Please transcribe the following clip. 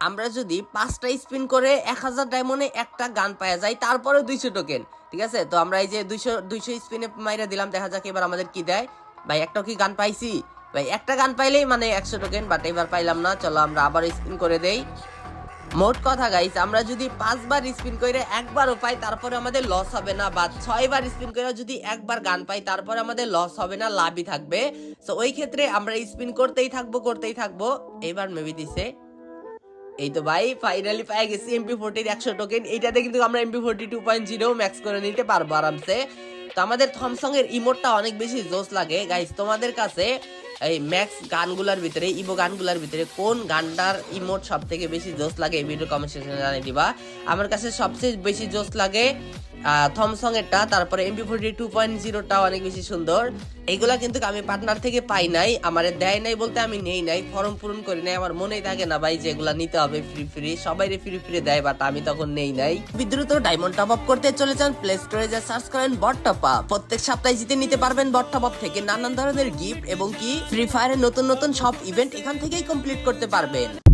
আমরা যদি 5টা স্পিন করে 1000 ডায়মন্ডে একটা গান পাওয়া যায়, তারপরে 200 টোকেন। ঠিক আছে, তো আমরা এই যে 200 স্পিনে মাইরা দিলাম, দেখা যাক এবার আমাদের কি দেয়। ভাই একটা কি গান পাইছি? ভাই একটা গান পাইলেই মানে 100 টোকেন, বাট এবার পাইলাম না। চলো আমরা আবার স্পিন করে দেই। মোট কথা গাইস, আমরা যদি 5 বার স্পিন করে একবারও পাই তারপরে আমাদের লস হবে না, বা 6 বার স্পিন করে যদি একবার গান পাই তারপরে আমাদের লস হবে না, লাভই থাকবে। সো ওই ক্ষেত্রে আমরা স্পিন করতেই থাকবো। এবার মেবি দিছে, এই তো ভাই ফাইনালি পেয়ে গেছি MP40 100 টোকেন। এইটাতে কিন্তু আমরা MP40 2.0 ম্যাক্স করে নিতে পারবো আরামসে। তো আমাদের থমসং এর ইমোটটা অনেক বেশি জোস লাগে গাইস। তোমাদের কাছে এই ম্যাক্স গানগুলার ভিতরে, ইভো গানগুলার ভিতরে কোন গানটার ইমোট সব থেকে বেশি জোস লাগে এই ভিডিও কমেন্ট সেকশনে জানিয়ে দিবা। আমার কাছে সবচেয়ে বেশি জোস লাগে থমসং এরটা, তারপরে MP40 2.0টাও অনেক বেশি সুন্দর। এইগুলা কিন্তু আমি পার্টনার থেকে পাই নাই, আমারে দেয় নাই বলতে আমি নেই নাই, ফর্ম পূরণ করি নাই, আমার মনেই থাকে না ভাই যেগুলা নিতে হবে ফ্রি। সবাইরে ফ্রি দেয়, বাট আমি তখন নেই নাই। বিদ্রুত ডায়মন্ড টপ আপ করতে চলে যান প্লে স্টোরে, যা সার্চ করেন বট টপ আপ। প্রত্যেক সপ্তাহে জিতে নিতে পারবেন বট টপ আপ থেকে নানান ধরনের গিফট এবং কি ফ্রি ফায়ারের নতুন সব ইভেন্ট এখান থেকেই কমপ্লিট করতে পারবেন।